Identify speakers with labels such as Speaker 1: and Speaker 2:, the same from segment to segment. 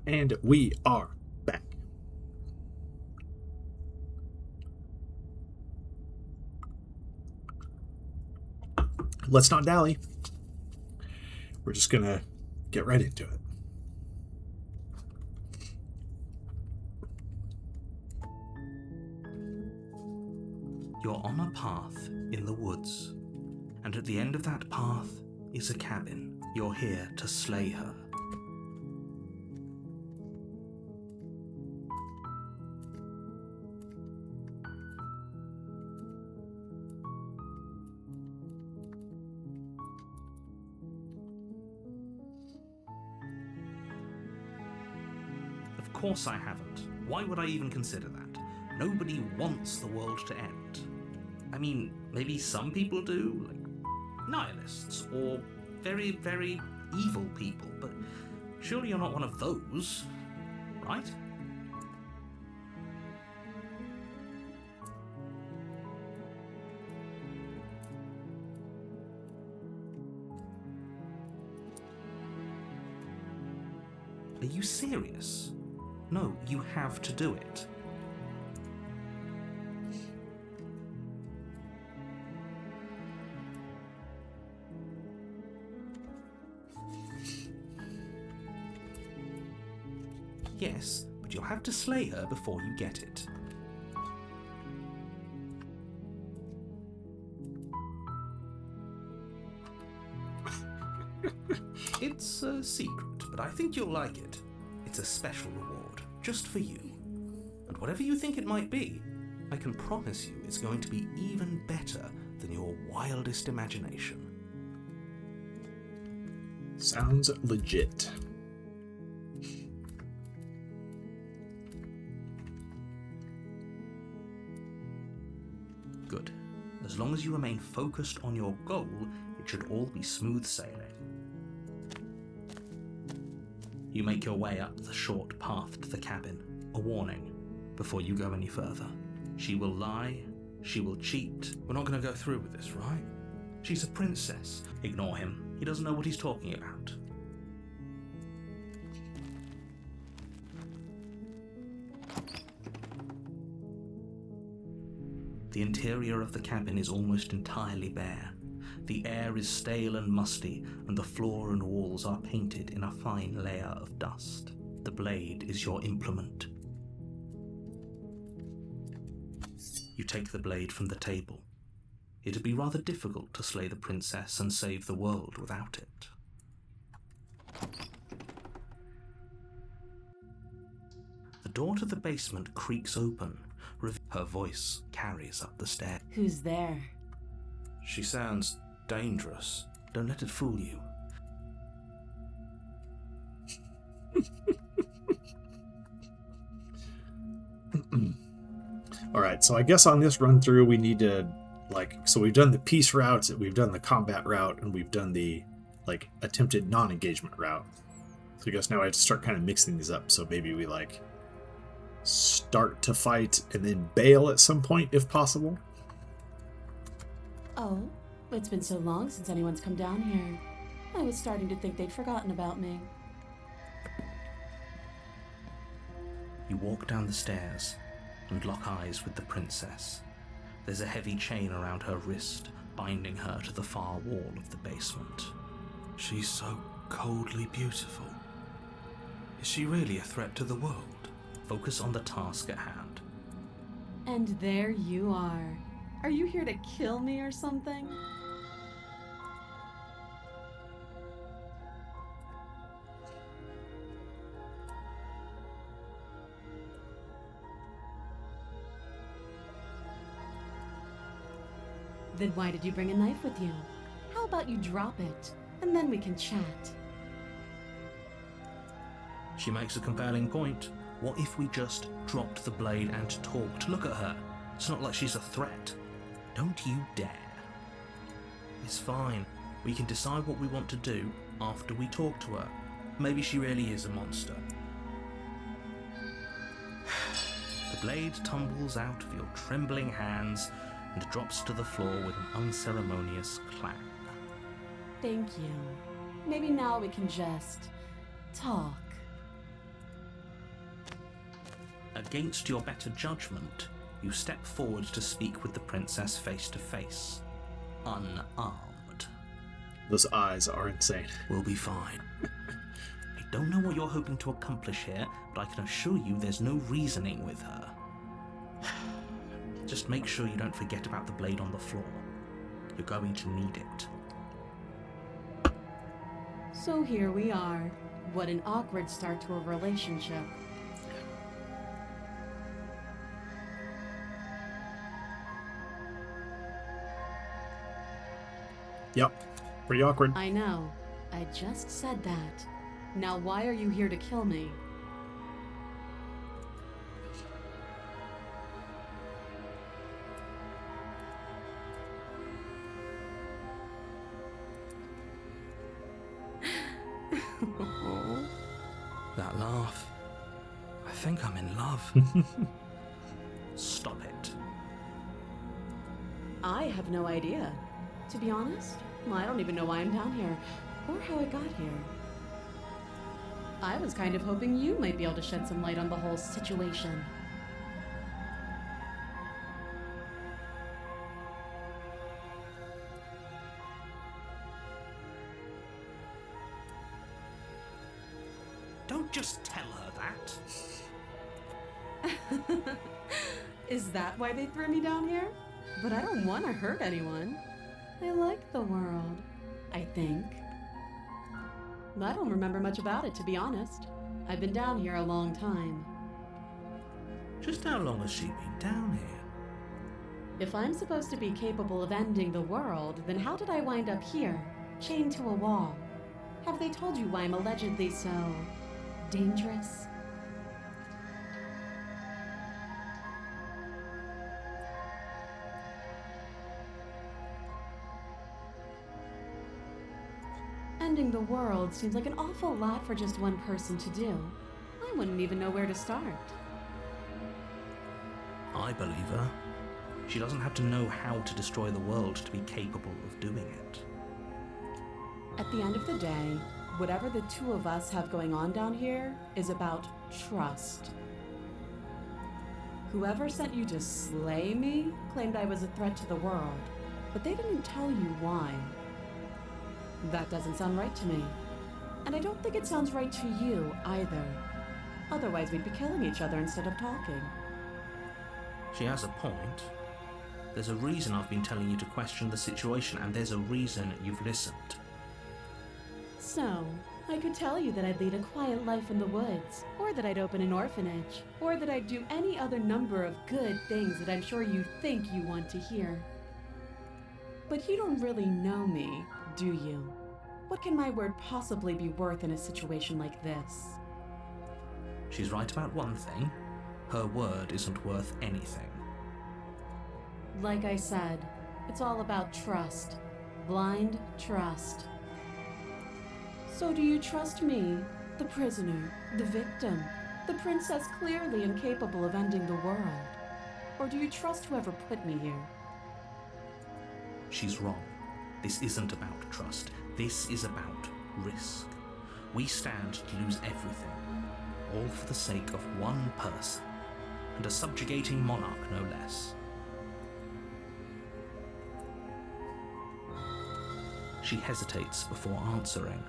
Speaker 1: And we are back. Let's not dally. We're just going to get right into it.
Speaker 2: You're on a path in the woods, and at the end of that path is a cabin. You're here to slay her. Of course I haven't. Why would I even consider that? Nobody wants the world to end. I mean, maybe some people do, like nihilists, or very, very evil people, but surely you're not one of those, right? Are you serious? No, you have to do it. Yes, but you'll have to slay her before you get it. It's a secret, but I think you'll like it. It's a special reward, just for you. And whatever you think it might be, I can promise you it's going to be even better than your wildest imagination.
Speaker 1: Sounds legit.
Speaker 2: Good. As long as you remain focused on your goal, it should all be smooth sailing. You make your way up the short path to the cabin. A warning, before you go any further. She will lie, she will cheat. We're not going to go through with this, right? She's a princess. Ignore him. He doesn't know what he's talking about. The interior of the cabin is almost entirely bare. The air is stale and musty, and the floor and walls are painted in a fine layer of dust. The blade is your implement. You take the blade from the table. It'd be rather difficult to slay the princess and save the world without it. The door to the basement creaks open. Her voice carries up the stairs.
Speaker 3: Who's there?
Speaker 2: She sounds dangerous. Don't let it fool you.
Speaker 1: Alright, so I guess on this run through we need to, so we've done the peace route, we've done the combat route, and we've done the, attempted non-engagement route. So I guess now I have to start kind of mixing these up, so maybe we, start to fight and then bail at some point, if possible.
Speaker 3: Oh, it's been so long since anyone's come down here. I was starting to think they'd forgotten about me.
Speaker 2: You walk down the stairs and lock eyes with the princess. There's a heavy chain around her wrist, binding her to the far wall of the basement. She's so coldly beautiful. Is she really a threat to the world? Focus on the task at hand.
Speaker 3: And there you are. Are you here to kill me or something? Then why did you bring a knife with you? How about you drop it, and then we can chat?
Speaker 2: She makes a compelling point. What if we just dropped the blade and talked? Look at her. It's not like she's a threat. Don't you dare. It's fine. We can decide what we want to do after we talk to her. Maybe she really is a monster. The blade tumbles out of your trembling hands and drops to the floor with an unceremonious clang.
Speaker 3: Thank you. Maybe now we can just talk.
Speaker 2: Against your better judgment, you step forward to speak with the princess face to face, unarmed.
Speaker 1: Those eyes are insane.
Speaker 2: We'll be fine. I don't know what you're hoping to accomplish here, but I can assure you there's no reasoning with her. Just make sure you don't forget about the blade on the floor. You're going to need it.
Speaker 3: So here we are. What an awkward start to a relationship.
Speaker 1: Yep, pretty awkward.
Speaker 3: I know. I just said that. Now why are you here to kill me?
Speaker 2: That laugh. I think I'm in love. Stop it.
Speaker 3: I have no idea. To be honest, I don't even know why I'm down here, or how I got here. I was kind of hoping you might be able to shed some light on the whole situation.
Speaker 2: Don't just tell her that.
Speaker 3: Is that why they threw me down here? But I don't want to hurt anyone. I like the world, I think. I don't remember much about it, to be honest. I've been down here a long time.
Speaker 2: Just how long has she been down here?
Speaker 3: If I'm supposed to be capable of ending the world, then how did I wind up here, chained to a wall? Have they told you why I'm allegedly so dangerous? Ending the world seems like an awful lot for just one person to do. I wouldn't even know where to start.
Speaker 2: I believe her. She doesn't have to know how to destroy the world to be capable of doing it.
Speaker 3: At the end of the day, whatever the two of us have going on down here is about trust. Whoever sent you to slay me claimed I was a threat to the world, but they didn't tell you why. That doesn't sound right to me. And I don't think it sounds right to you either. Otherwise we'd be killing each other instead of talking.
Speaker 2: She has a point. There's a reason I've been telling you to question the situation, and there's a reason you've listened.
Speaker 3: So, I could tell you that I'd lead a quiet life in the woods, or that I'd open an orphanage, or that I'd do any other number of good things that I'm sure you think you want to hear. But you don't really know me, do you? What can my word possibly be worth in a situation like this?
Speaker 2: She's right about one thing. Her word isn't worth anything.
Speaker 3: Like I said, it's all about trust. Blind trust. So do you trust me, the prisoner, the victim, the princess clearly incapable of ending the world? Or do you trust whoever put me here?
Speaker 2: She's wrong. This isn't about trust. This is about risk. We stand to lose everything, all for the sake of one person, and a subjugating monarch no less. She hesitates before answering.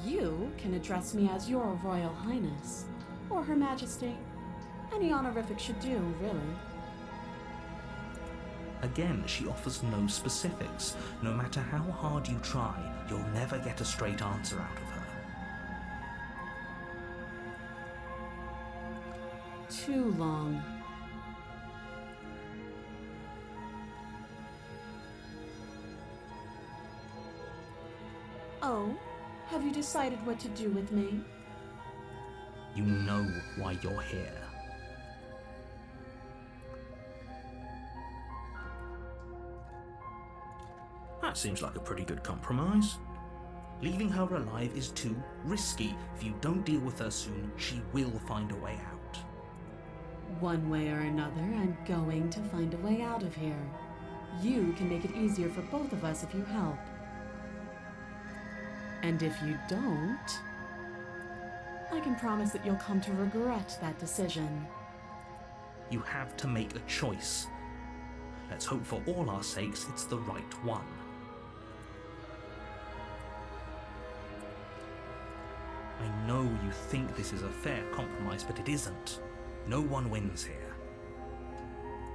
Speaker 3: You can address me as Your Royal Highness, or Her Majesty. Any honorific should do, really.
Speaker 2: Again, she offers no specifics. No matter how hard you try, you'll never get a straight answer out of her.
Speaker 3: Too long. Oh, have you decided what to do with me?
Speaker 2: You know why you're here. That seems like a pretty good compromise. Leaving her alive is too risky. If you don't deal with her soon, she will find a way out.
Speaker 3: One way or another, I'm going to find a way out of here. You can make it easier for both of us if you help. And if you don't... I can promise that you'll come to regret that decision.
Speaker 2: You have to make a choice. Let's hope for all our sakes it's the right one. I know you think this is a fair compromise, but it isn't. No one wins here.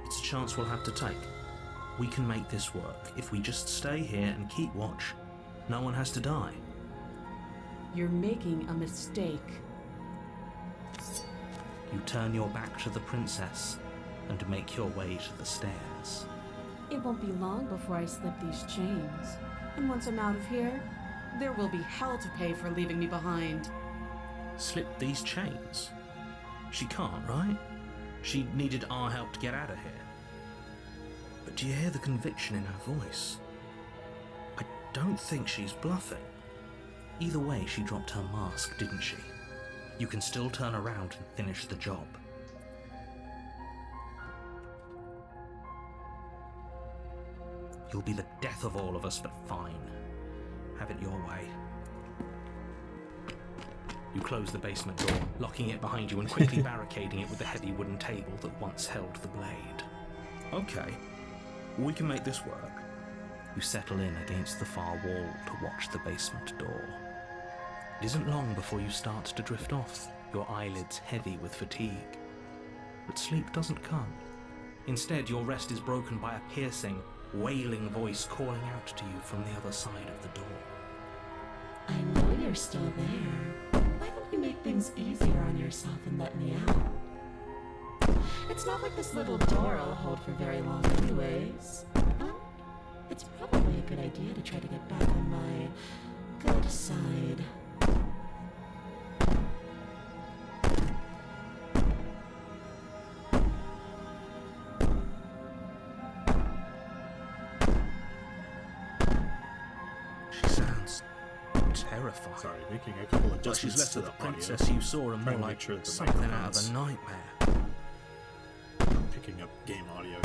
Speaker 2: It's a chance we'll have to take. We can make this work. If we just stay here and keep watch, no one has to die.
Speaker 3: You're making a mistake.
Speaker 2: You turn your back to the princess and make your way to the stairs.
Speaker 3: It won't be long before I slip these chains. And once I'm out of here, there will be hell to pay for leaving me behind.
Speaker 2: Slip these chains? She can't, right? She needed our help to get out of here. But do you hear the conviction in her voice? I don't think she's bluffing. Either way, she dropped her mask, didn't she? You can still turn around and finish the job. You'll be the death of all of us, but fine. Have it your way. You close the basement door, locking it behind you and quickly barricading it with the heavy wooden table that once held the blade. Okay, we can make this work. You settle in against the far wall to watch the basement door. It isn't long before you start to drift off, your eyelids heavy with fatigue. But sleep doesn't come. Instead, your rest is broken by a piercing, wailing voice calling out to you from the other side of the door.
Speaker 3: I know you're still there. Why don't you make things easier on yourself and let me out? It's not like this little door will hold for very long anyways. It's probably a good idea to try to get back on my good side.
Speaker 2: She sounds terrified.
Speaker 1: Sorry, making a couple
Speaker 2: Like
Speaker 1: adjustments
Speaker 2: she's left
Speaker 1: to
Speaker 2: with
Speaker 1: the
Speaker 2: the
Speaker 1: audio.
Speaker 2: princess you saw and more
Speaker 1: Trying to
Speaker 2: like
Speaker 1: make sure the
Speaker 2: something out of
Speaker 1: microphone's
Speaker 2: a nightmare.
Speaker 1: Picking up game audio.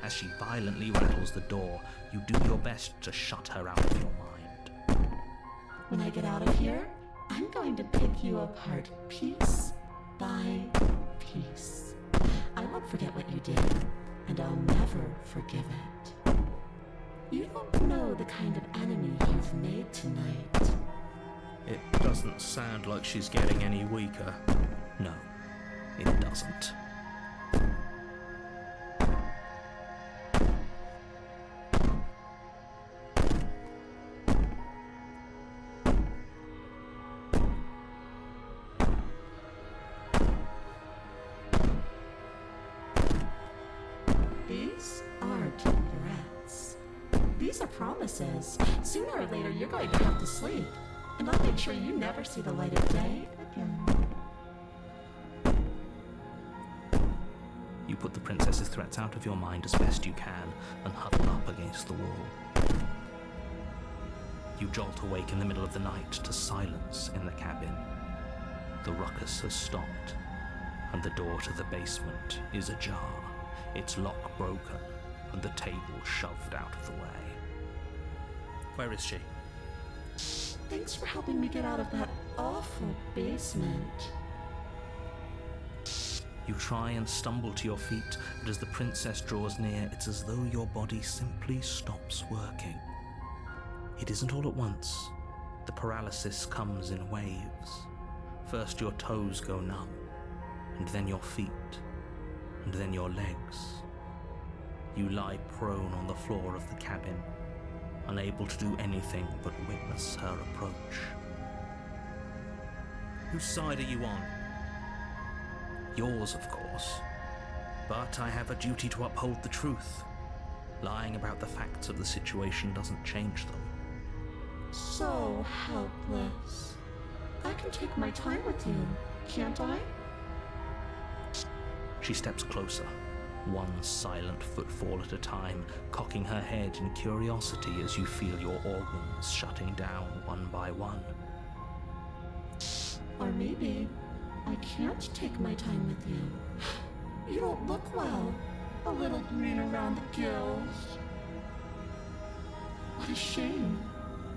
Speaker 2: As she violently rattles the door, you do your best to shut her out of your mind.
Speaker 3: When I get out of here, I'm going to pick you apart piece by piece. I won't forget what you did, and I'll never forgive it. You don't know the kind of enemy you've made tonight.
Speaker 2: It doesn't sound like she's getting any weaker. No, it doesn't.
Speaker 3: These aren't threats. These are promises. Sooner or later, you're going to have to sleep. And I'll make sure you never see the light of day again.
Speaker 2: You put the princess's threats out of your mind as best you can and huddle up against the wall. You jolt awake in the middle of the night to silence in the cabin. The ruckus has stopped, and the door to the basement is ajar, its lock broken, and the table shoved out of the way. Where is she?
Speaker 3: Thanks for helping me get out of that awful basement.
Speaker 2: You try and stumble to your feet, but as the princess draws near, it's as though your body simply stops working. It isn't all at once. The paralysis comes in waves. First your toes go numb, and then your feet, and then your legs. You lie prone on the floor of the cabin, unable to do anything but witness her approach. Whose side are you on? Yours, of course. But I have a duty to uphold the truth. Lying about the facts of the situation doesn't change them.
Speaker 3: So helpless. I can take my time with you, can't I?
Speaker 2: She steps closer, one silent footfall at a time, cocking her head in curiosity as you feel your organs shutting down one by one.
Speaker 3: Or maybe I can't take my time with you. You don't look well. A little green around the gills.
Speaker 4: What a shame.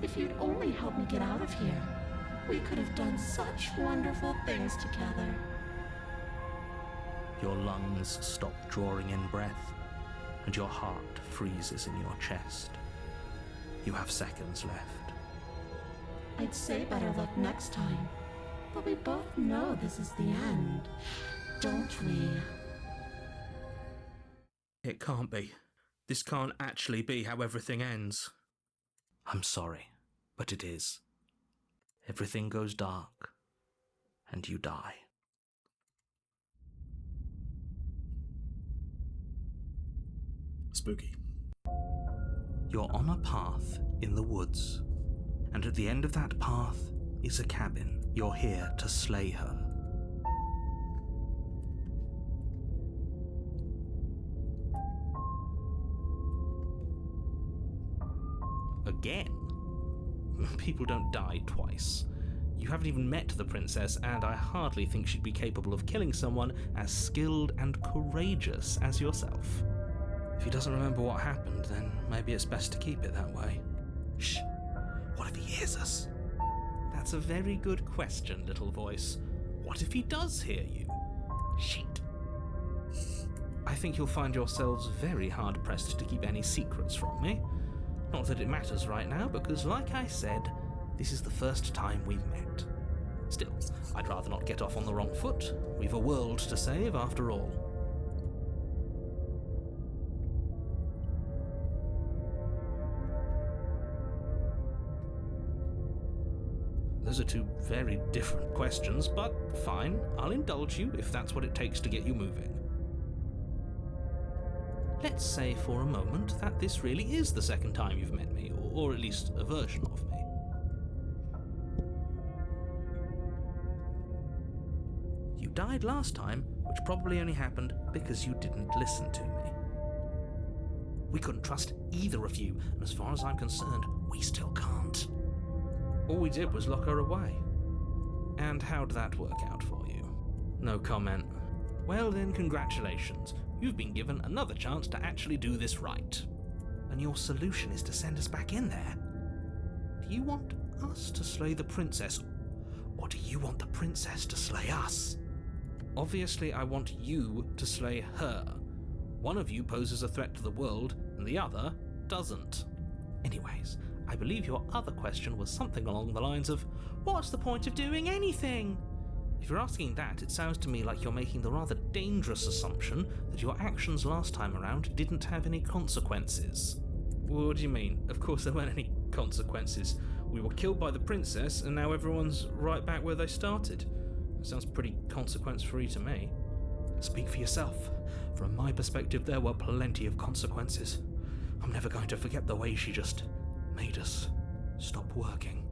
Speaker 4: If you'd only helped me get out of here, we could have done such wonderful things together.
Speaker 2: Your lungs stop drawing in breath, and your heart freezes in your chest. You have seconds left.
Speaker 4: I'd say better luck next time, but we both know this is the end, don't we?
Speaker 2: It can't be. This can't actually be how everything ends. I'm sorry, but it is. Everything goes dark, and you die.
Speaker 1: Spooky.
Speaker 2: You're on a path in the woods, and at the end of that path is a cabin. You're here to slay her. Again? People don't die twice. You haven't even met the princess, and I hardly think she'd be capable of killing someone as skilled and courageous as yourself. If he doesn't remember what happened, then maybe it's best to keep it that way. Shh! What if he hears us? That's a very good question, little voice. What if he does hear you? Shit. I think you'll find yourselves very hard-pressed to keep any secrets from me. Not that it matters right now, because like I said, this is the first time we've met. Still, I'd rather not get off on the wrong foot. We've a world to save after all. Those are two very different questions, but fine, I'll indulge you if that's what it takes to get you moving. Let's say for a moment that this really is the second time you've met me, or at least a version of me. You died last time, which probably only happened because you didn't listen to me. We couldn't trust either of you, and as far as I'm concerned, we still can't. All we did was lock her away. And how'd that work out for you? No comment. Well then, congratulations. You've been given another chance to actually do this right. And your solution is to send us back in there. Do you want us to slay the princess, or do you want the princess to slay us? Obviously, I want you to slay her. One of you poses a threat to the world, and the other doesn't. Anyways, I believe your other question was something along the lines of, what's the point of doing anything? If you're asking that, it sounds to me like you're making the rather dangerous assumption that your actions last time around didn't have any consequences. What do you mean? Of course there weren't any consequences. We were killed by the princess, and now everyone's right back where they started. That sounds pretty consequence-free to me. Speak for yourself. From my perspective, there were plenty of consequences. I'm never going to forget the way she just made us stop working.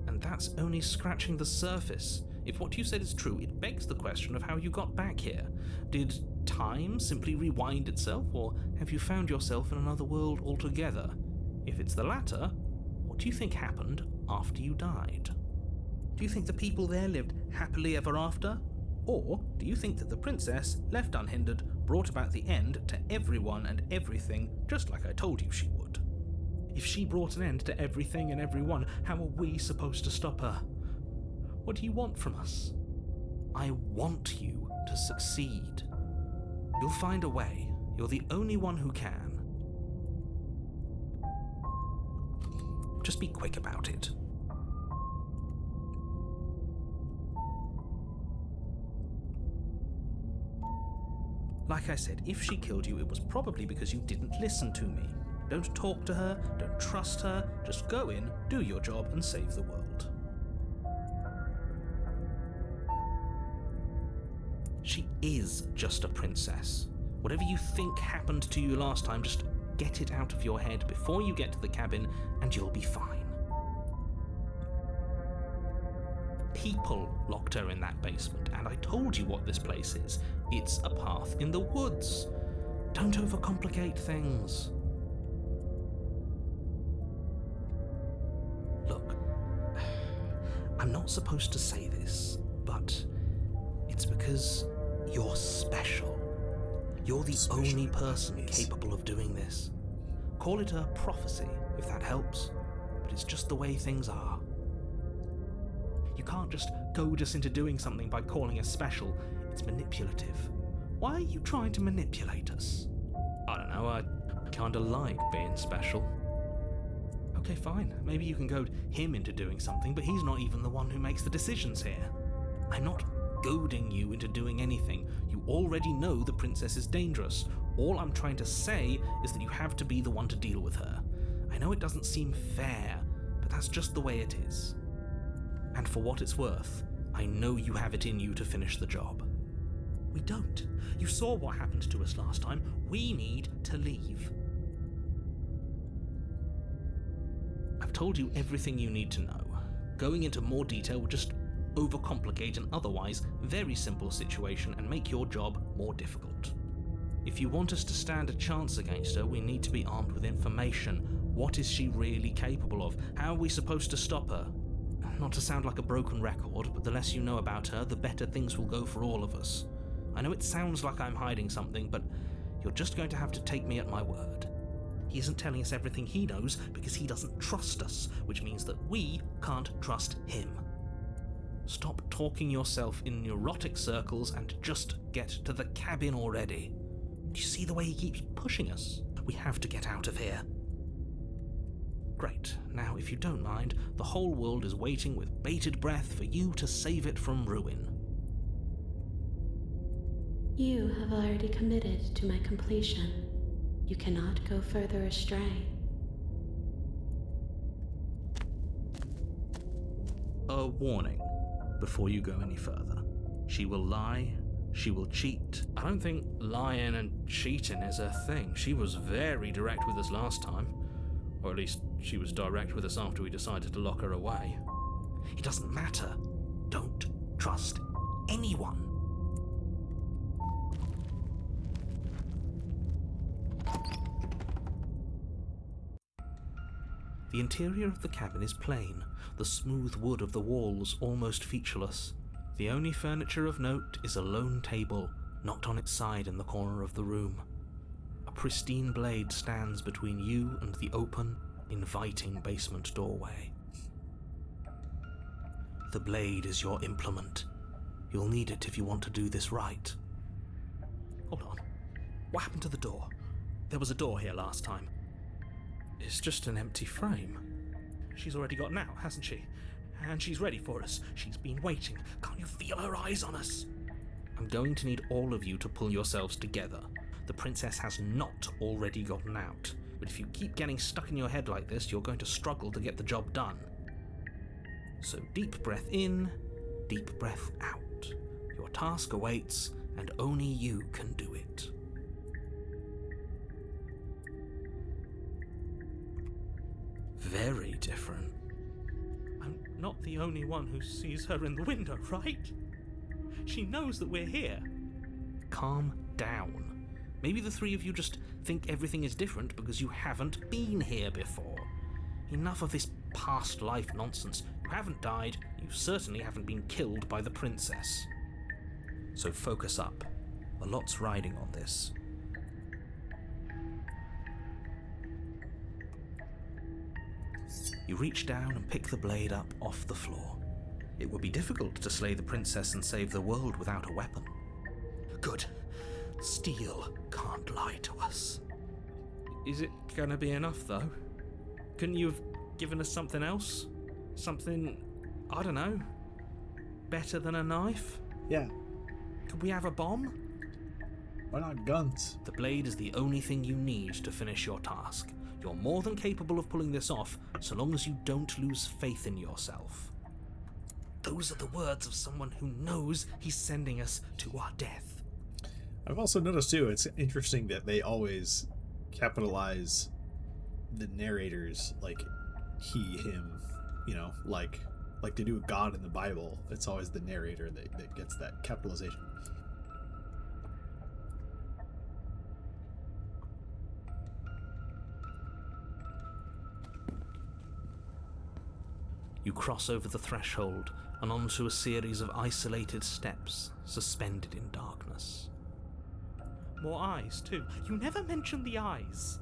Speaker 2: And that's only scratching the surface. If what you said is true, it begs the question of how you got back here. Did time simply rewind itself, or have you found yourself in another world altogether? If it's the latter, what do you think happened after you died? Do you think the people there lived happily ever after? Or do you think that the princess, left unhindered, brought about the end to everyone and everything, just like I told you she would? If she brought an end to everything and everyone, how are we supposed to stop her? What do you want from us? I want you to succeed. You'll find a way. You're the only one who can. Just be quick about it. Like I said, if she killed you, it was probably because you didn't listen to me. Don't talk to her, don't trust her, just go in, do your job, and save the world. She is just a princess. Whatever you think happened to you last time, just get it out of your head before you get to the cabin, and you'll be fine. People locked her in that basement, and I told you what this place is. It's a path in the woods. Don't overcomplicate things. Look, I'm not supposed to say this, but it's because you're special. You're the only person capable of doing this. Call it a prophecy, if that helps, but it's just the way things are. You can't just goad us into doing something by calling us special. It's manipulative. Why are you trying to manipulate us? I don't know, I kinda like being special. Okay, fine. Maybe you can goad him into doing something, but he's not even the one who makes the decisions here. I'm not goading you into doing anything. You already know the princess is dangerous. All I'm trying to say is that you have to be the one to deal with her. I know it doesn't seem fair, but that's just the way it is. And for what it's worth, I know you have it in you to finish the job. We don't. You saw what happened to us last time. We need to leave. I've told you everything you need to know. Going into more detail would just overcomplicate an otherwise very simple situation and make your job more difficult. If you want us to stand a chance against her, we need to be armed with information. What is she really capable of? How are we supposed to stop her? Not to sound like a broken record, but the less you know about her, the better things will go for all of us. I know it sounds like I'm hiding something, but you're just going to have to take me at my word. He isn't telling us everything he knows because he doesn't trust us, which means that we can't trust him. Stop talking yourself in neurotic circles and just get to the cabin already. Do you see the way he keeps pushing us? We have to get out of here. Great. Now, if you don't mind, the whole world is waiting with bated breath for you to save it from ruin.
Speaker 3: You have already committed to my completion. You cannot go further astray.
Speaker 2: A warning before you go any further. She will lie, she will cheat. I don't think lying and cheating is a thing. She was very direct with us last time. Or at least she was direct with us after we decided to lock her away. It doesn't matter. Don't trust anyone. The interior of the cabin is plain, the smooth wood of the walls almost featureless. The only furniture of note is a lone table, knocked on its side in the corner of the room. A pristine blade stands between you and the open, inviting basement doorway. The blade is your implement. You'll need it if you want to do this right. Hold on. What happened to the door? There was a door here last time. It's just an empty frame. She's already gotten out, hasn't she? And she's ready for us. She's been waiting. Can't you feel her eyes on us? I'm going to need all of you to pull yourselves together. The princess has not already gotten out. But if you keep getting stuck in your head like this, you're going to struggle to get the job done. So deep breath in, deep breath out. Your task awaits, and only you can do it. Very different. I'm not the only one who sees her in the window, right? She knows that we're here. Calm down. Maybe the three of you just think everything is different because you haven't been here before. Enough of this past life nonsense. You haven't died, you certainly haven't been killed by the princess. So focus up. A lot's riding on this. You reach down and pick the blade up off the floor. It would be difficult to slay the princess and save the world without a weapon. Good. Steel can't lie to us. Is it gonna be enough, though? Couldn't you have given us something else? Something, I don't know, better than a knife?
Speaker 1: Yeah.
Speaker 2: Could we have a bomb?
Speaker 1: Why not guns?
Speaker 2: The blade is the only thing you need to finish your task. You're more than capable of pulling this off, so long as you don't lose faith in yourself. Those are the words of someone who knows he's sending us to our death.
Speaker 1: I've also noticed, too, it's interesting that they always capitalize the narrators, like he, him, like they do with God in the Bible. It's always the narrator that gets that capitalization.
Speaker 2: You cross over the threshold and onto a series of isolated steps suspended in darkness. More eyes, too. You never mention the eyes.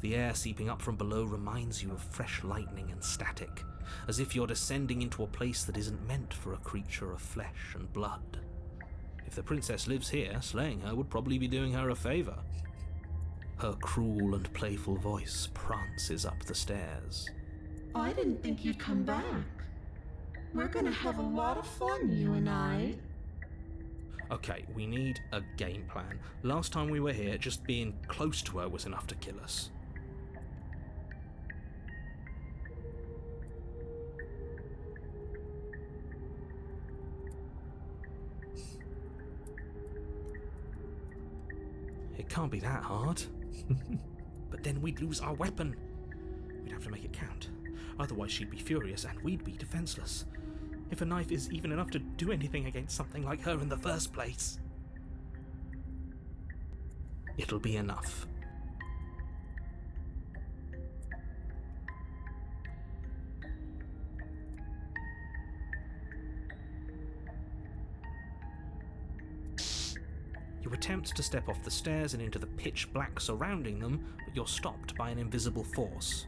Speaker 2: The air seeping up from below reminds you of fresh lightning and static, as if you're descending into a place that isn't meant for a creature of flesh and blood. If the princess lives here, slaying her would probably be doing her a favour. Her cruel and playful voice prances up the stairs.
Speaker 4: I didn't think you'd come back. We're gonna have a lot of fun, you and I.
Speaker 2: Okay, we need a game plan. Last time we were here, just being close to her was enough to kill us. It can't be that hard. But then we'd lose our weapon. We'd have to make it count. Otherwise she'd be furious and we'd be defenseless. If a knife is even enough to do anything against something like her in the first place. It'll be enough. You attempt to step off the stairs and into the pitch black surrounding them, but you're stopped by an invisible force.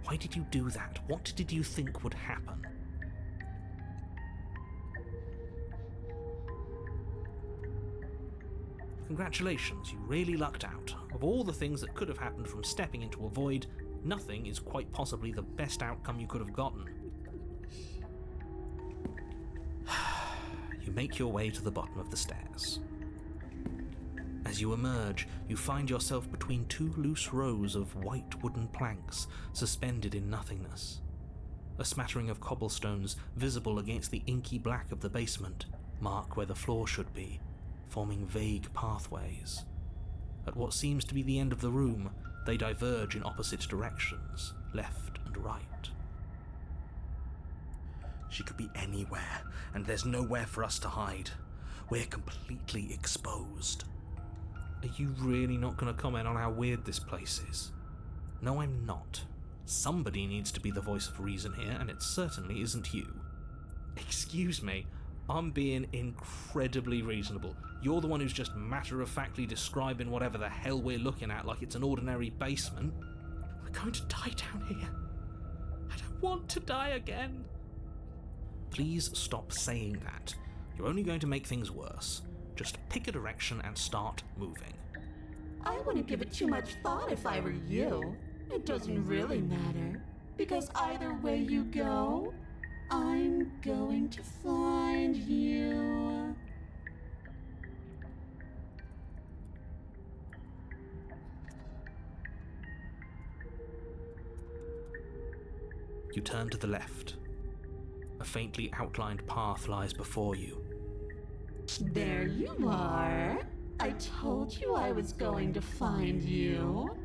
Speaker 2: Why did you do that? What did you think would happen? Congratulations, you really lucked out. Of all the things that could have happened from stepping into a void, nothing is quite possibly the best outcome you could have gotten. You make your way to the bottom of the stairs. As you emerge, you find yourself between two loose rows of white wooden planks suspended in nothingness. A smattering of cobblestones, visible against the inky black of the basement, mark where the floor should be, forming vague pathways. At what seems to be the end of the room, they diverge in opposite directions, left and right. She could be anywhere, and there's nowhere for us to hide. We're completely exposed. Are you really not going to comment on how weird this place is? No, I'm not. Somebody needs to be the voice of reason here, and it certainly isn't you. Excuse me, I'm being incredibly reasonable. You're the one who's just matter-of-factly describing whatever the hell we're looking at like it's an ordinary basement. We're going to die down here. I don't want to die again. Please stop saying that. You're only going to make things worse. Just pick a direction and start moving.
Speaker 4: I wouldn't give it too much thought if I were you. It doesn't really matter, because either way you go, I'm going to find you.
Speaker 2: You turn to the left. A faintly outlined path lies before you.
Speaker 4: There you are. I told you I was going to find you.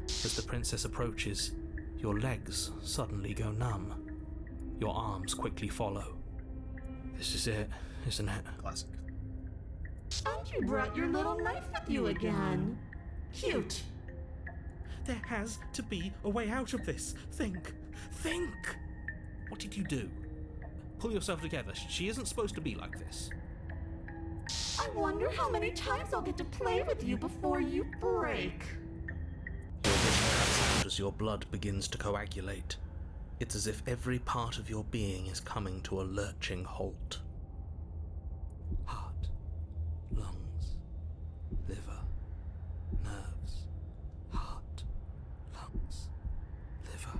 Speaker 2: As the princess approaches, your legs suddenly go numb. Your arms quickly follow. This is it, isn't it?
Speaker 1: Classic.
Speaker 4: And you brought your little knife with you again. Cute.
Speaker 2: There has to be a way out of this. Think! What did you do? Pull yourself together. She isn't supposed to be like this.
Speaker 4: I wonder how many times I'll get to play with you before you break.
Speaker 2: Your vision cuts out as your blood begins to coagulate. It's as if every part of your being is coming to a lurching halt. Heart, lungs, liver, nerves. Heart, lungs, liver,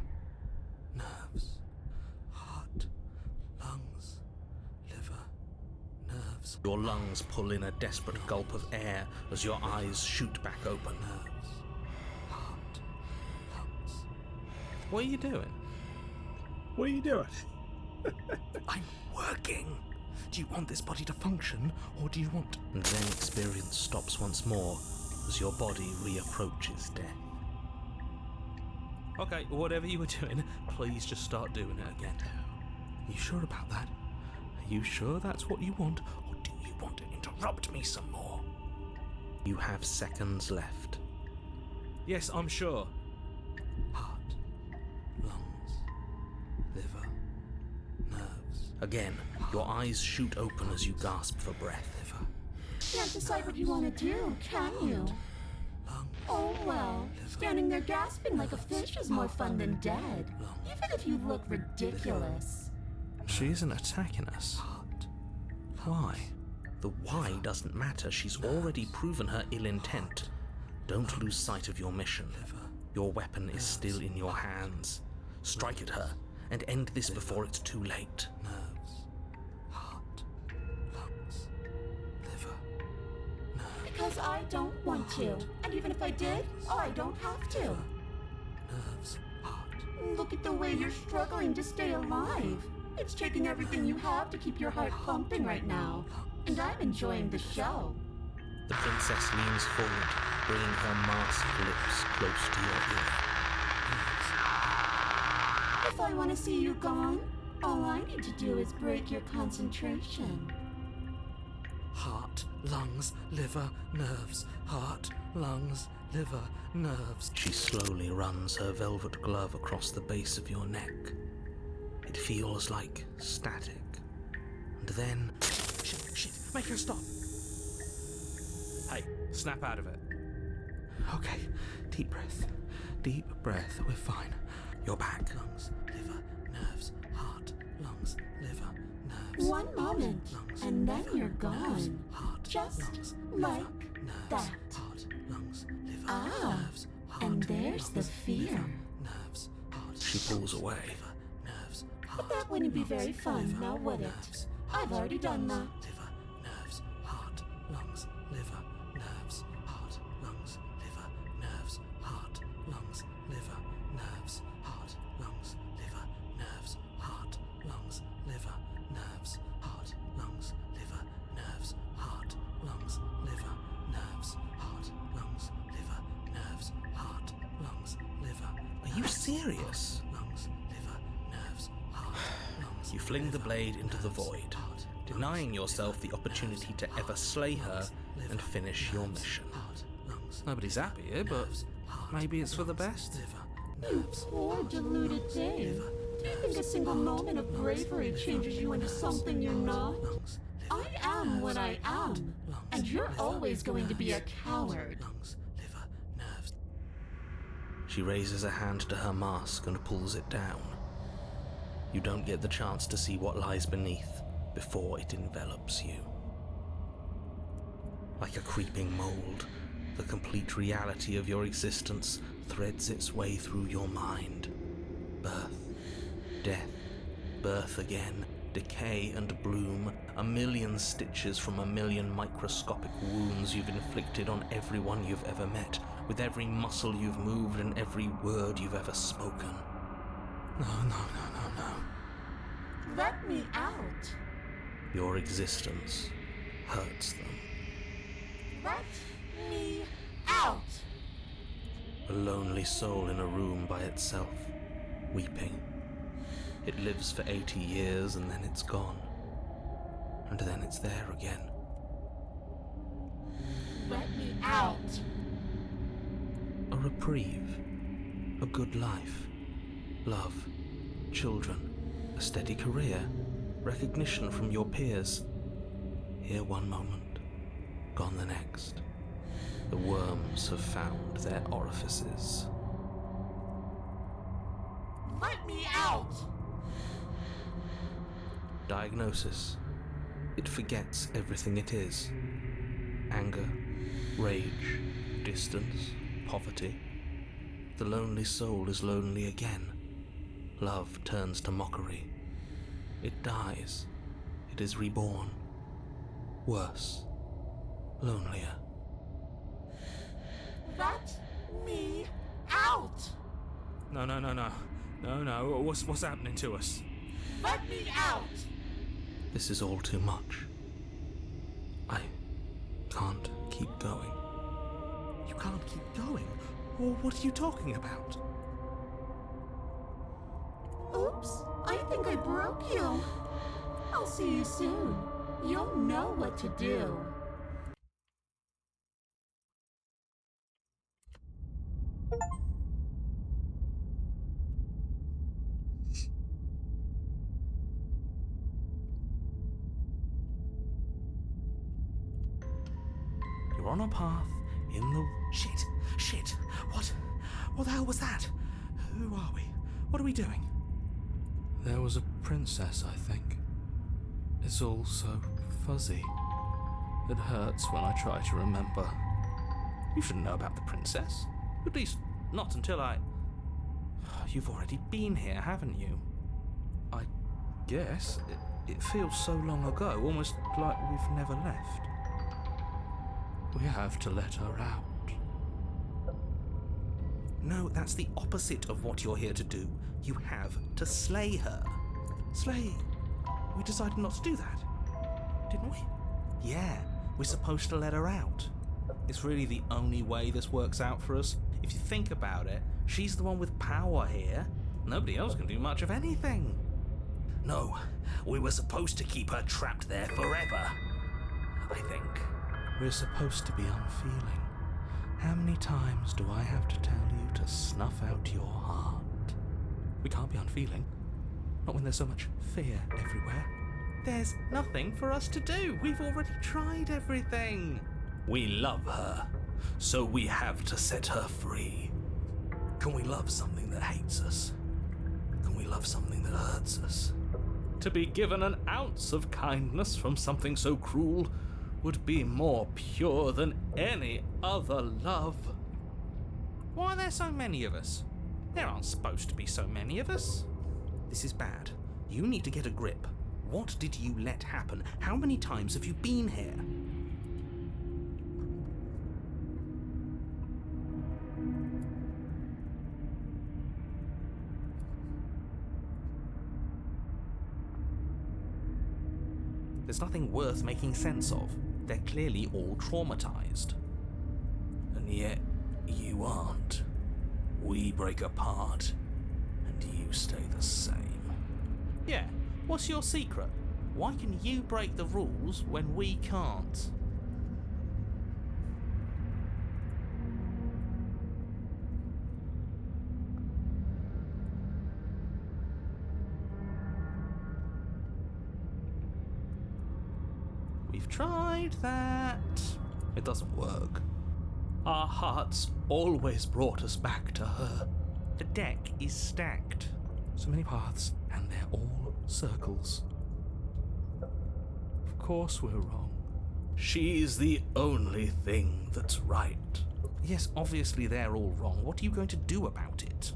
Speaker 2: nerves. Heart, lungs, liver, nerves. Your lungs pull in a desperate gulp of air as your eyes shoot back open. Nerves, heart, lungs. What are you doing?
Speaker 1: What are you doing?
Speaker 2: I'm working. Do you want this body to function, or do you want... And then experience stops once more as your body reapproaches death. Okay, whatever you were doing, please just start doing it again. Are you sure about that? Are you sure that's what you want, or do you want to interrupt me some more? You have seconds left. Yes, I'm sure. Heart, lungs, liver, nerves. Again, your eyes shoot open as you gasp for breath. Liver.
Speaker 4: Can't decide what you want to do, can you?
Speaker 2: Lungs,
Speaker 4: Oh well, standing there gasping like a fish is more fun than dead, even if you look ridiculous.
Speaker 2: She isn't attacking us. Why? The why doesn't matter. She's already proven her ill intent. Don't lose sight of your mission. Your weapon is still in your hands. Strike at her and end this before it's too late.
Speaker 5: Nerves, heart, lungs, liver, nerves.
Speaker 4: Because I don't want to. And even if I did, I don't have to.
Speaker 5: Nerves, heart.
Speaker 4: Look at the way you're struggling to stay alive. It's taking everything you have to keep your heart pumping right now. And I'm enjoying the show.
Speaker 2: The princess leans forward, bringing her masked lips close to your ear.
Speaker 4: If I want to see you gone, all I need to do is break your concentration.
Speaker 5: Heart, lungs, liver, nerves. Heart, lungs, liver, nerves.
Speaker 2: She slowly runs her velvet glove across the base of your neck. It feels like static. And then...
Speaker 5: Shit, make her stop. Hey, snap out of it. Okay, deep breath. Deep breath, we're fine. You're back. Lungs, liver, nerves, heart, lungs, liver, nerves.
Speaker 4: One moment,
Speaker 5: Lungs,
Speaker 4: and then
Speaker 5: liver,
Speaker 4: you're
Speaker 5: nerves,
Speaker 4: gone.
Speaker 5: heart,
Speaker 4: Just
Speaker 5: lungs,
Speaker 4: like
Speaker 5: liver, nerves,
Speaker 4: that.
Speaker 5: Heart, lungs, liver,
Speaker 4: Ah,
Speaker 5: nerves, heart,
Speaker 4: and there's the
Speaker 5: lungs,
Speaker 4: fear.
Speaker 5: liver, nerves, heart,
Speaker 2: She pulls
Speaker 5: lungs,
Speaker 2: away.
Speaker 5: liver, nerves,
Speaker 4: But that wouldn't be very fun,
Speaker 5: liver,
Speaker 4: now would it?
Speaker 5: nerves,
Speaker 4: I've already done that.
Speaker 5: liver, nerves, heart, lungs, liver, nerves, heart, lungs, liver, nerves, heart, lungs, liver, nerves, heart, lungs, liver, nerves, heart, lungs, liver, nerves, heart, lungs, liver, nerves, heart, lungs, liver, nerves, heart, lungs, liver, nerves, heart, lungs, liver.
Speaker 2: Are you serious?
Speaker 5: Lungs, liver, nerves, heart, lungs.
Speaker 2: You fling the blade into the void, denying yourself the opportunity to ever slay her and finish your mission.
Speaker 5: Nobody's happy here, but maybe it's for the best.
Speaker 4: You poor deluded thing. Do you think a single moment of bravery changes you into something you're not? I am what I am, and you're always going to be a coward.
Speaker 2: She raises a hand to her mask and pulls it down. You don't get the chance to see what lies beneath before it envelops you. Like a creeping mold, the complete reality of your existence threads its way through your mind. Birth, death, birth again, decay and bloom, a million stitches from a million microscopic wounds you've inflicted on everyone you've ever met, with every muscle you've moved and every word you've ever spoken.
Speaker 5: No.
Speaker 4: Let me out.
Speaker 2: Your existence hurts them.
Speaker 4: Let me out.
Speaker 2: A lonely soul in a room by itself, weeping. It lives for 80 years and then it's gone. And then it's there again.
Speaker 4: Let me out.
Speaker 2: A reprieve. A good life. Love. Children. A steady career. Recognition from your peers. Here one moment, gone the next. The worms have found their orifices.
Speaker 4: Let me out.
Speaker 2: Diagnosis. It forgets everything it is. Anger, rage, distance, poverty. The lonely soul is lonely again. Love turns to mockery. It dies. It is reborn. Worse. Lonelier.
Speaker 4: Let me out.
Speaker 5: No. What's happening to us?
Speaker 4: Let me out.
Speaker 2: This is all too much. I can't keep going.
Speaker 5: You can't keep going. Well, what are you talking about?
Speaker 4: Oops, I think I broke you. I'll see you soon. You'll know what to do.
Speaker 2: You're on a path in the Shit. What the hell was that? Who are we? What are we doing?
Speaker 5: There was a princess, I think. It's all so fuzzy. It hurts when I try to remember.
Speaker 2: You shouldn't know about the princess. At least, not until I... You've already been here, haven't you?
Speaker 5: I guess. It feels so long ago, almost like we've never left. We have to let her out.
Speaker 2: No, that's the opposite of what you're here to do. You have to slay her. Slay? We decided not to do that, didn't we? Yeah, we're supposed to let her out. It's really the only way this works out for us. If you think about it, she's the one with power here. Nobody else can do much of anything. No, we were supposed to keep her trapped there forever, I think.
Speaker 5: We're supposed to be unfeeling. How many times do I have to tell you to snuff out your heart? We can't be unfeeling. Not when there's so much fear everywhere.
Speaker 2: There's nothing for us to do. We've already tried everything.
Speaker 6: We love her, so we have to set her free. Can we love something that hates us? Can we love something that hurts us?
Speaker 2: To be given an ounce of kindness from something so cruel would be more pure than any other love. Why are there so many of us? There aren't supposed to be so many of us. This is bad. You need to get a grip. What did you let happen? How many times have you been here? There's nothing worth making sense of. They're clearly all traumatized.
Speaker 6: And yet, you aren't. We break apart, and you stay the same.
Speaker 2: Yeah, what's your secret? Why can you break the rules when we can't? We've tried that. It doesn't work. Our hearts always brought us back to her. The deck is stacked.
Speaker 5: So many paths, and they're all circles. Of course we're wrong.
Speaker 6: She's the only thing that's right.
Speaker 2: Yes, obviously they're all wrong. What are you going to do about it?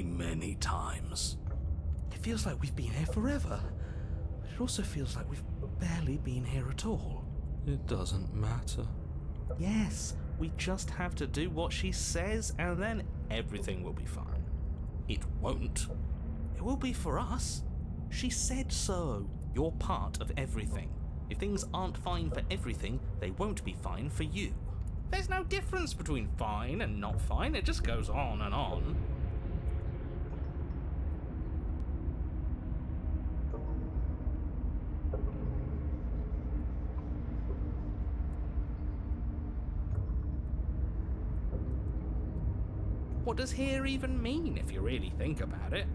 Speaker 6: Many times.
Speaker 2: It feels like we've been here forever. But it also feels like we've barely been here at all.
Speaker 5: It doesn't matter.
Speaker 2: Yes, we just have to do what she says and then everything will be fine. It won't. It will be for us. She said so. You're part of everything. If things aren't fine for everything, they won't be fine for you. There's no difference between fine and not fine. It just goes on and on. What does here even mean if you really think about it?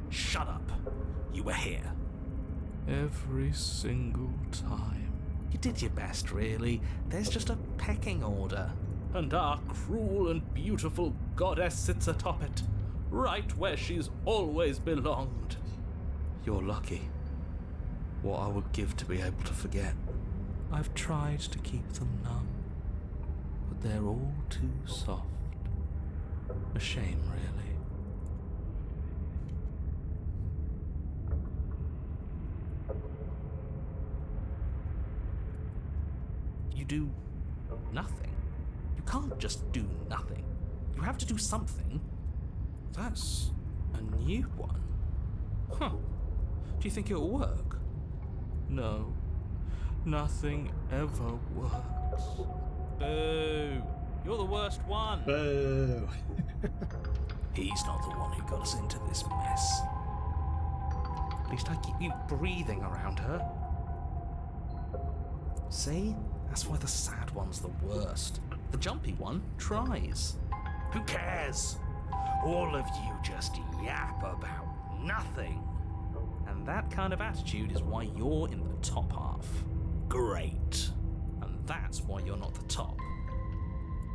Speaker 6: Shut up. You were here.
Speaker 5: Every single time.
Speaker 2: You did your best, really. There's just a pecking order. And our cruel and beautiful goddess sits atop it, right where she's always belonged.
Speaker 5: You're lucky. What I would give to be able to forget. I've tried to keep them numb, but they're all too soft. A shame, really.
Speaker 2: You do nothing. You can't just do nothing. You have to do something.
Speaker 5: That's a new one.
Speaker 2: Huh. Do you think it'll work?
Speaker 5: No, nothing ever works.
Speaker 2: Boo! You're the worst one.
Speaker 1: Boo!
Speaker 6: He's not the one who got us into this mess.
Speaker 2: At least I keep you breathing around her. See? That's why the sad one's the worst. The jumpy one tries.
Speaker 6: Who cares? All of you just yap about nothing.
Speaker 2: And And that kind of attitude is why you're in the top half.
Speaker 6: Great.
Speaker 2: And that's why you're not the top.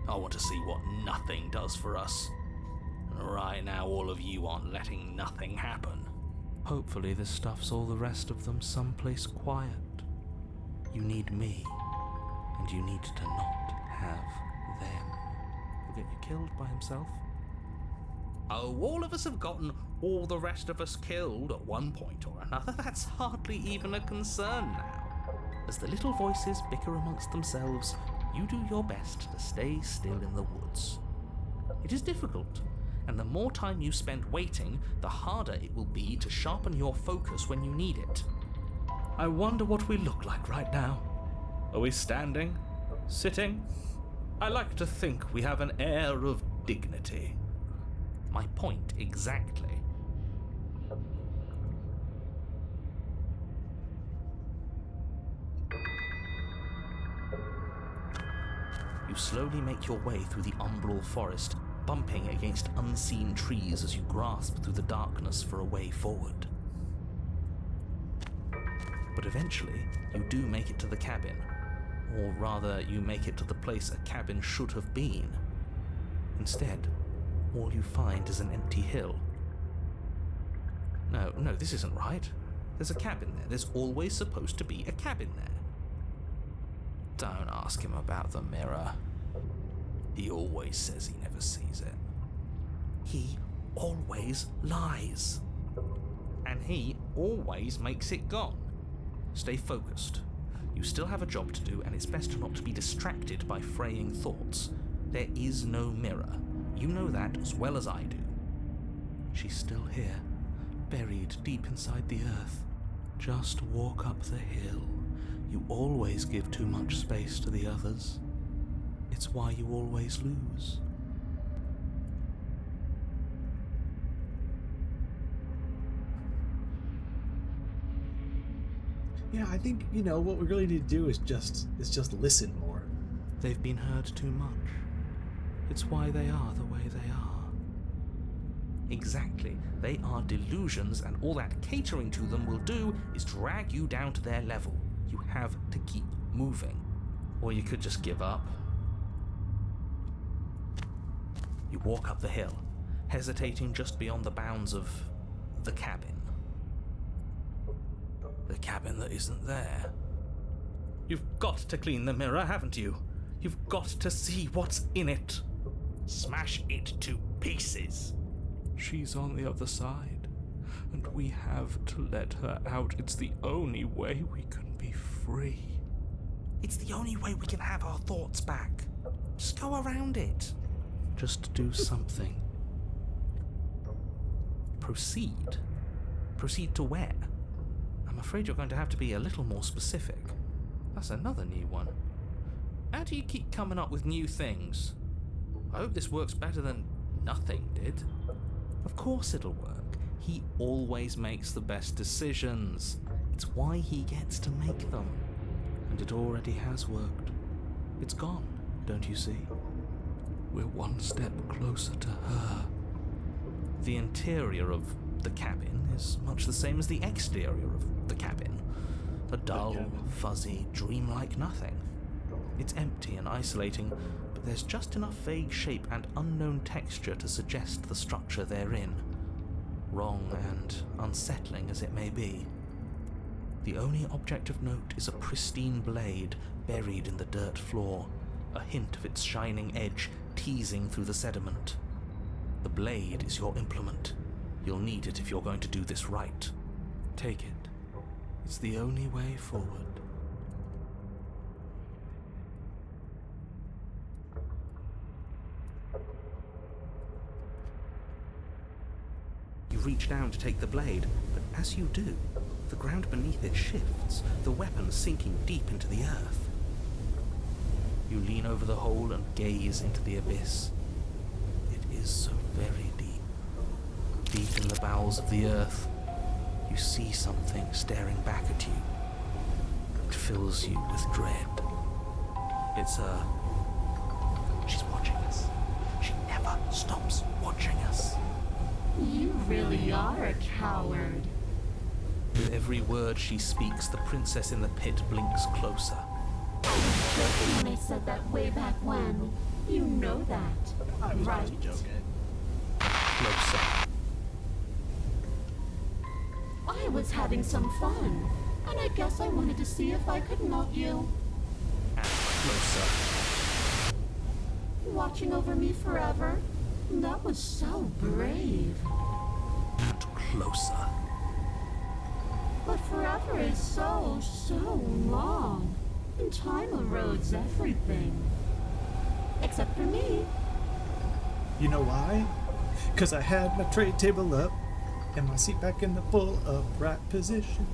Speaker 6: I want to see what nothing does for us. Right now, all of you aren't letting nothing happen.
Speaker 2: Hopefully this stuffs all the rest of them someplace quiet. You need me, and you need to not have them. He'll get you killed by himself.
Speaker 6: Oh, all of us have gotten all the rest of us killed at one point or another.
Speaker 2: That's hardly even a concern now. As the little voices bicker amongst themselves, you do your best to stay still in the woods. It is difficult, and the more time you spend waiting, the harder it will be to sharpen your focus when you need it. I wonder what we look like right now. Are we standing? Sitting? I like to think we have an air of dignity. My point exactly. You slowly make your way through the umbral forest, bumping against unseen trees as you grasp through the darkness for a way forward. But eventually, you do make it to the cabin. Or rather, you make it to the place a cabin should have been. Instead, all you find is an empty hill. No, this isn't right. There's a cabin there. There's always supposed to be a cabin there.
Speaker 6: Don't ask him about the mirror. He always says he never sees it.
Speaker 2: He always lies. And he always makes it gone. Stay focused. You still have a job to do, and it's best not to be distracted by fraying thoughts. There is no mirror. You know that as well as I do. She's still here, buried deep inside the earth. Just walk up the hill. You always give too much space to the others. It's why you always lose.
Speaker 1: Yeah, I think, what we really need to do is just listen more.
Speaker 2: They've been heard too much. It's why they are the way they are. Exactly. They are delusions, and all that catering to them will do is drag you down to their level. You have to keep moving. Or you could just give up. You walk up the hill, hesitating just beyond the bounds of the cabin.
Speaker 6: The cabin that isn't there.
Speaker 2: You've got to clean the mirror, haven't you? You've got to see what's in it.
Speaker 6: Smash it to pieces.
Speaker 2: She's on the other side, and we have to let her out. It's the only way we can be free. It's the only way we can have our thoughts back. Just go around it. Just do something. Proceed. Proceed to where? I'm afraid you're going to have to be a little more specific. That's another new one. How do you keep coming up with new things? I hope this works better than nothing did. Of course it'll work. He always makes the best decisions. It's why he gets to make them. And it already has worked. It's gone, don't you see? We're one step closer to her. The interior of the cabin is much the same as the exterior of the cabin. A dull, fuzzy, dreamlike nothing. It's empty and isolating, but there's just enough vague shape and unknown texture to suggest the structure they're in, wrong and unsettling as it may be. The only object of note is a pristine blade buried in the dirt floor, a hint of its shining edge teasing through the sediment. The blade is your implement. You'll need it if you're going to do this right. Take it. It's the only way forward. You reach down to take the blade, but as you do, the ground beneath it shifts, the weapon sinking deep into the earth. You lean over the hole and gaze into the abyss. It is so very deep. Deep in the bowels of the earth, you see something staring back at you. It fills you with dread. It's her. She's watching us. She never stops watching us.
Speaker 4: You really are a coward.
Speaker 2: With every word she speaks, the princess in the pit blinks closer.
Speaker 4: I was joking when I said that way back when. You know that,
Speaker 1: I was
Speaker 4: right?
Speaker 1: just joking.
Speaker 2: Closer.
Speaker 4: I was having some fun, and I guess I wanted to see if I could melt you.
Speaker 2: And closer.
Speaker 4: Watching over me forever? That was so brave.
Speaker 2: And closer.
Speaker 4: But forever is so long. And time erodes everything. Except for me.
Speaker 1: You know why? Because I had my tray table up and my seat back in the full upright position.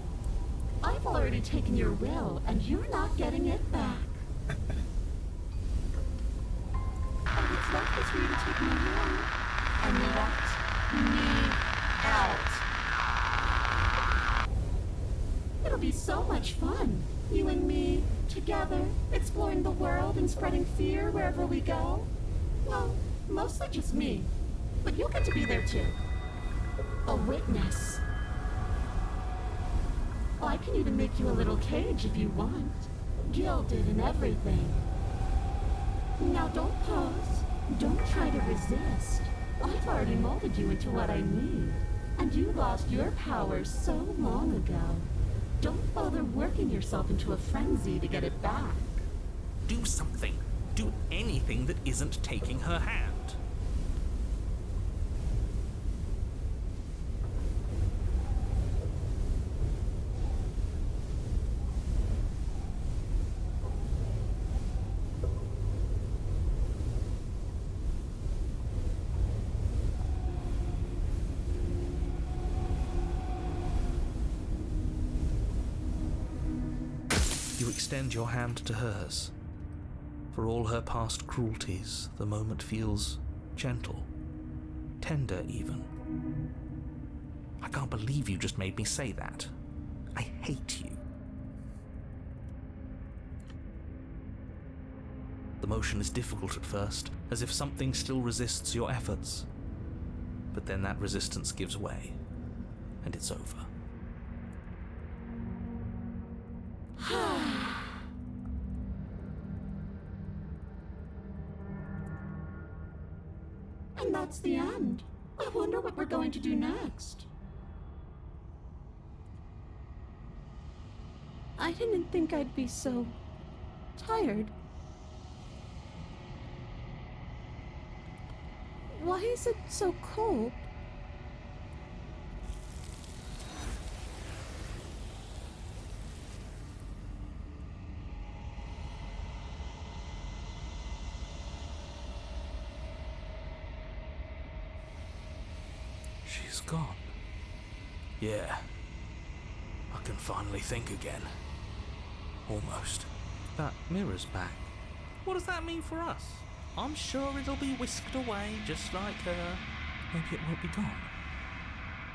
Speaker 4: I've already taken your will, and you're not getting it back. All that's left is for you to take my hand and let me out. It'll be so much fun, you and me, together, exploring the world and spreading fear wherever we go. Well, mostly just me, but you'll get to be there too. A witness. I can even make you a little cage if you want, gilded and everything. Now don't pause. Don't try to resist. I've already molded you into what I need, and you lost your power so long ago. Don't bother working yourself into a frenzy to get it back.
Speaker 2: Do something. Do anything that isn't taking her hand. You extend your hand to hers. For all her past cruelties, the moment feels gentle, tender even. I can't believe you just made me say that. I hate you. The motion is difficult at first, as if something still resists your efforts. But then that resistance gives way, and it's over.
Speaker 4: And that's the end. I wonder what we're going to do next.
Speaker 3: I didn't think I'd be so tired. Why is it so cold?
Speaker 2: She's gone.
Speaker 6: Yeah. I can finally think again. Almost.
Speaker 2: That mirror's back. What does that mean for us? I'm sure it'll be whisked away just like her. Maybe it won't be gone.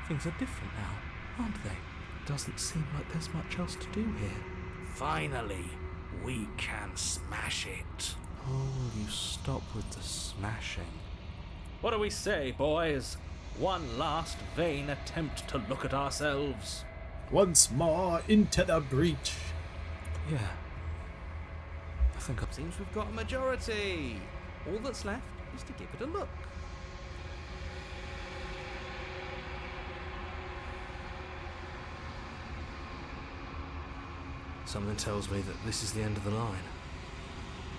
Speaker 2: Things are different now, aren't they? Doesn't seem like there's much else to do here.
Speaker 6: Finally, we can smash it.
Speaker 2: Oh, will you stop with the smashing?
Speaker 7: What do we say, boys? One last vain attempt to look at ourselves.
Speaker 1: Once more into the breach.
Speaker 2: Yeah. I think it seems we've got a majority. All that's left is to give it a look. Something tells me that this is the end of the line.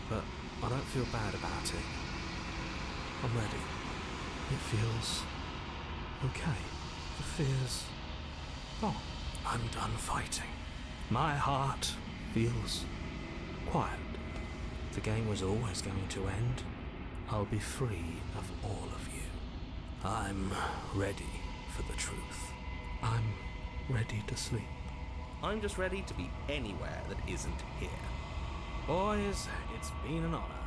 Speaker 2: But I don't feel bad about it. I'm ready. It feels okay. The fear's gone.
Speaker 6: I'm done fighting.
Speaker 2: My heart feels quiet. The game was always going to end. I'll be free of all of you.
Speaker 6: I'm ready for the truth.
Speaker 2: I'm ready to sleep.
Speaker 7: I'm just ready to be anywhere that isn't here. Boys, it's been an honor.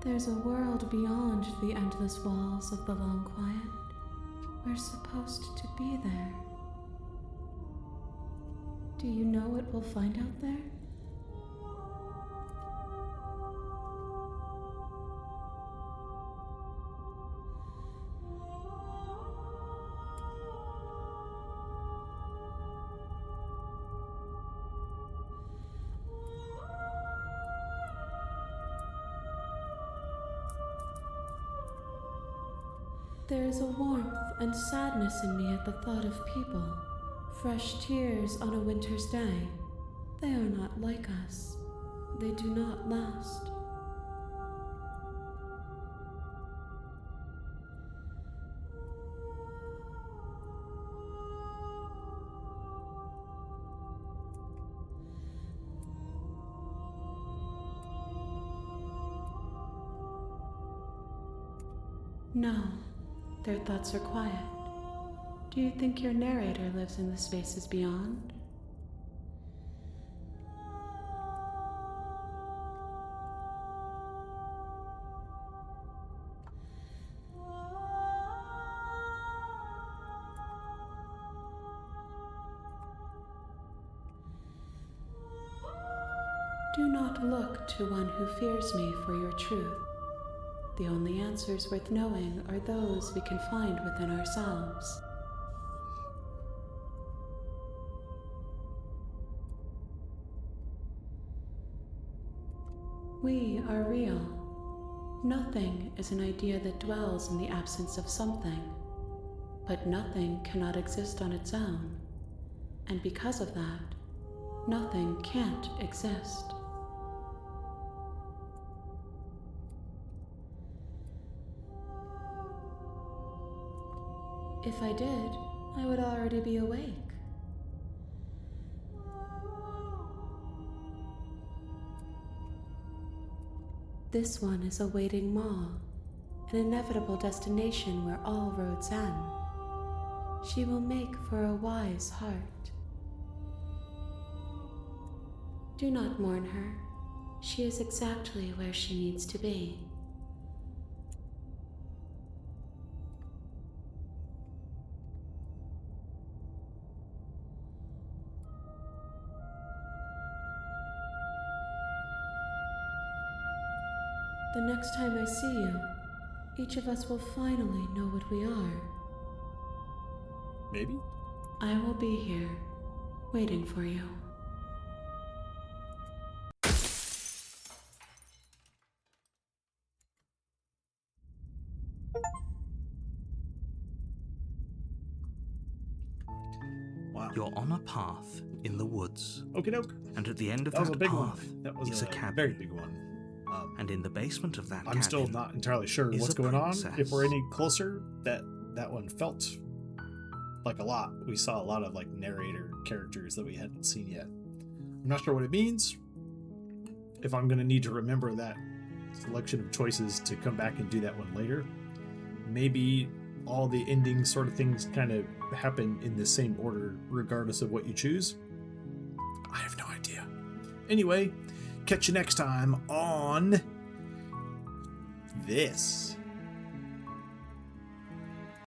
Speaker 3: There's a world beyond the endless walls of the long quiet. We're supposed to be there. Do you know what we'll find out there? There is a warmth and sadness in me at the thought of people. Fresh tears on a winter's day. They are not like us. They do not last. No, their thoughts are quiet. Do you think your narrator lives in the spaces beyond? Do not look to one who fears me for your truth. The only answers worth knowing are those we can find within ourselves. We are real. Nothing is an idea that dwells in the absence of something, but nothing cannot exist on its own, and because of that, nothing can't exist. If I did, I would already be awake. This one is a waiting maw, an inevitable destination where all roads end. She will make for a wise heart. Do not mourn her. She is exactly where she needs to be. The next time I see you, each of us will finally know what we are.
Speaker 1: Maybe?
Speaker 3: I will be here, waiting for you.
Speaker 1: Wow.
Speaker 2: You're on a path in the woods,
Speaker 1: Okie doke.
Speaker 2: and at the end of
Speaker 1: That was a big
Speaker 2: path
Speaker 1: one. That was
Speaker 2: is
Speaker 1: a
Speaker 2: a cabin.
Speaker 1: very big one.
Speaker 2: And in the basement of that
Speaker 1: I'm
Speaker 2: cabin,
Speaker 1: still not entirely sure
Speaker 2: is
Speaker 1: what's
Speaker 2: a
Speaker 1: going on.
Speaker 2: princess.
Speaker 1: If we're any closer, that one felt like a lot. We saw a lot of like narrator characters that we hadn't seen yet. I'm not sure what it means. If I'm going to need to remember that selection of choices to come back and do that one later, maybe all the ending sort of things kind of happen in the same order regardless of what you choose. I have no idea. Anyway, catch you next time on this.